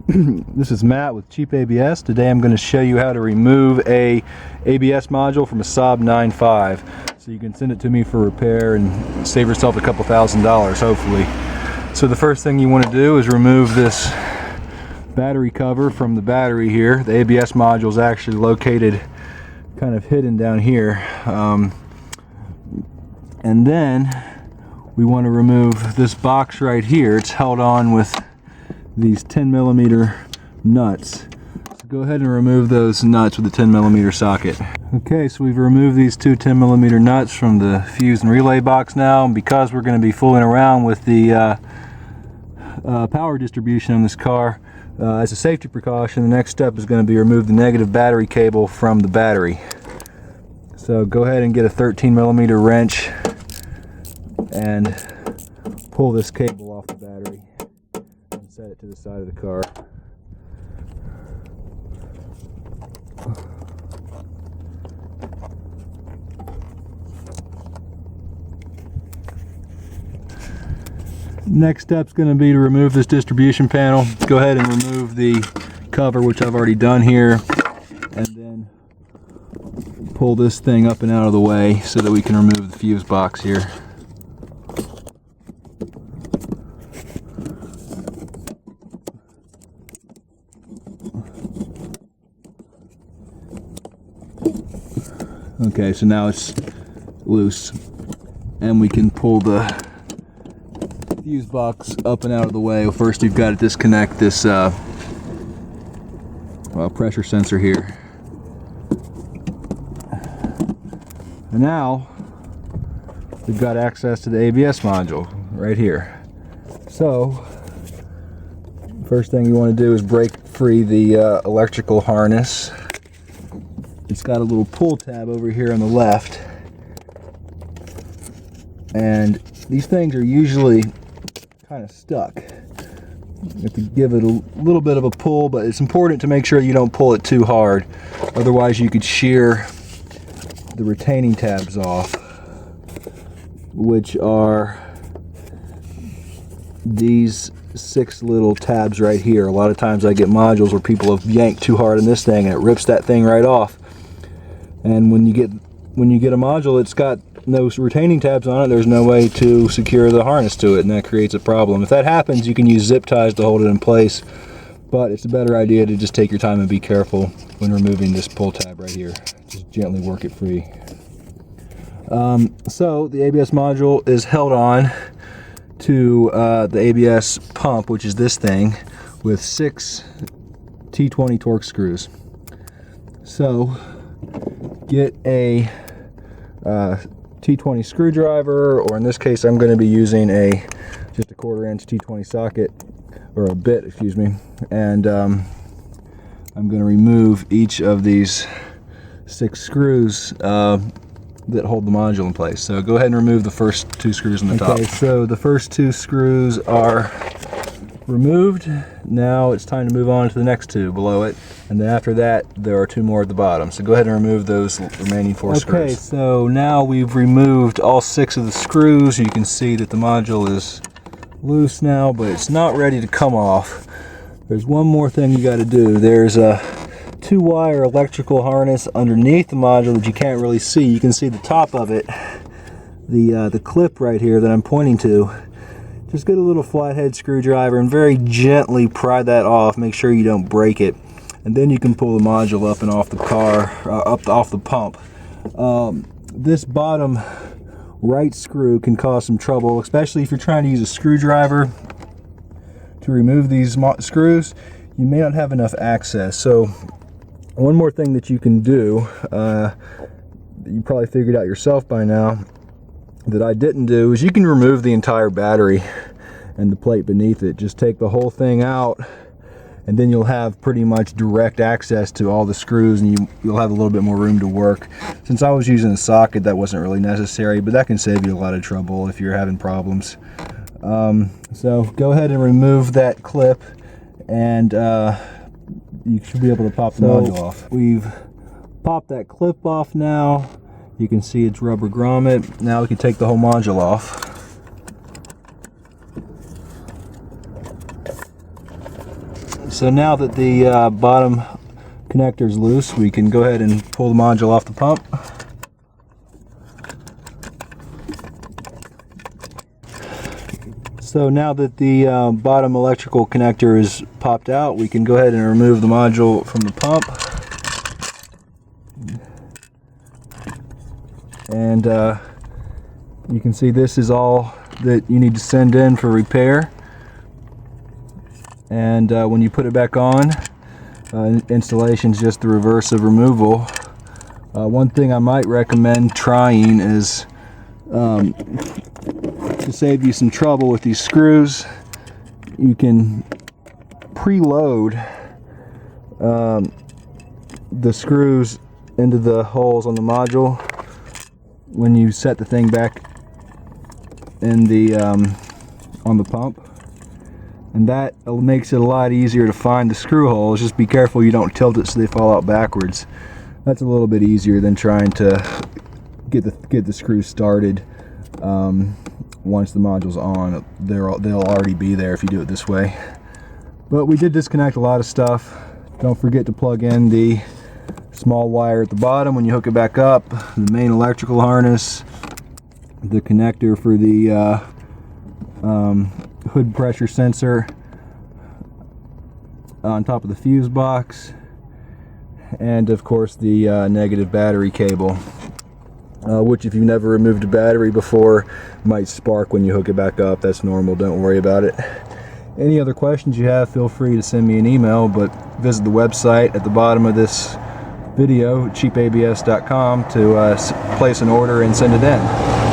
This is Matt with Cheap ABS. Today I'm going to show you how to remove a ABS module from a Saab 9.5 so you can send it to me for repair and save yourself a couple $1,000s hopefully. So the first thing you want to do is remove this battery cover from the battery here. The ABS module is actually located kind of hidden down here, and then we want to remove this box right here. It's held on with these 10mm nuts. So go ahead and remove those nuts with the 10mm socket. Okay, so we've removed these two 10mm nuts from the fuse and relay box now, and because we're going to be fooling around with the power distribution on this car, as a safety precaution, the next step is going to be remove the negative battery cable from the battery. So go ahead and get a 13mm wrench and pull this cable off the battery and set it to the side of the car. Next step's going to be to remove this distribution panel. Go ahead and remove the cover, which I've already done here, and then pull this thing up and out of the way so that we can remove the fuse box here. Okay, so now it's loose and we can pull the fuse box up and out of the way. Well, first you've got to disconnect this pressure sensor here. And now we've got access to the ABS module right here. So first thing you want to do is break free the electrical harness. It's got a little pull tab over here on the left, and these things are usually kind of stuck. You have to give it a little bit of a pull, but it's important to make sure you don't pull it too hard, otherwise you could shear the retaining tabs off, which are these 6 little tabs right here. A lot of times I get modules where people have yanked too hard on this thing and it rips that thing right off. And when you get a module that's got no retaining tabs on it, there's no way to secure the harness to it, and that creates a problem. If that happens, you can use zip ties to hold it in place, but it's a better idea to just take your time and be careful when removing this pull tab right here. Just gently work it free. So the ABS module is held on to the ABS pump, which is this thing, with 6 T20 Torx screws. So get a T20 screwdriver, or in this case I'm going to be using just a 1/4" T20 socket, or a bit, excuse me, and I'm going to remove each of these 6 screws that hold the module in place. So go ahead and remove the first 2 screws on the top. Okay, so the first 2 screws are removed. Now it's time to move on to the next 2 below it, and then after that there are 2 more at the bottom. So go ahead and remove those remaining 4 screws. Okay, so now we've removed all 6 of the screws. You can see that the module is loose now, but it's not ready to come off. There's one more thing you got to do. There's a 2-wire electrical harness underneath the module that you can't really see. You can see the top of it, the clip right here that I'm pointing to. Just get a little flathead screwdriver and very gently pry that off. Make sure you don't break it, and then you can pull the module up and off the car, off the pump. This bottom right screw can cause some trouble, especially if you're trying to use a screwdriver to remove these screws. You may not have enough access. So one more thing that you can do, you probably figured out yourself by now, that I didn't do, is you can remove the entire battery and the plate beneath it. Just take the whole thing out, and then you'll have pretty much direct access to all the screws, and you'll have a little bit more room to work. Since I was using a socket, that wasn't really necessary, but that can save you a lot of trouble if you're having problems. So go ahead and remove that clip, and you should be able to pop the module off. We've popped that clip off now. You can see it's rubber grommet. Now we can take the whole module off. So now that the bottom connector is loose, we can go ahead and pull the module off the pump. So now that the bottom electrical connector is popped out, we can go ahead and remove the module from the pump. And you can see this is all that you need to send in for repair. And when you put it back on, installation is just the reverse of removal. One thing I might recommend trying is to save you some trouble with these screws, you can preload the screws into the holes on the module when you set the thing back in the on the pump, and that makes it a lot easier to find the screw holes. Just be careful you don't tilt it so they fall out backwards. That's a little bit easier than trying to get the screws started. Once the module's on, they'll already be there if you do it this way. But we did disconnect a lot of stuff. Don't forget to plug in the small wire at the bottom when you hook it back up, the main electrical harness, the connector for the hood pressure sensor on top of the fuse box, and of course the negative battery cable, which if you've never removed a battery before might spark when you hook it back up. That's normal, don't worry about it. Any other questions you have, feel free to send me an email, but visit the website at the bottom of this video, cheapabs.com, to place an order and send it in.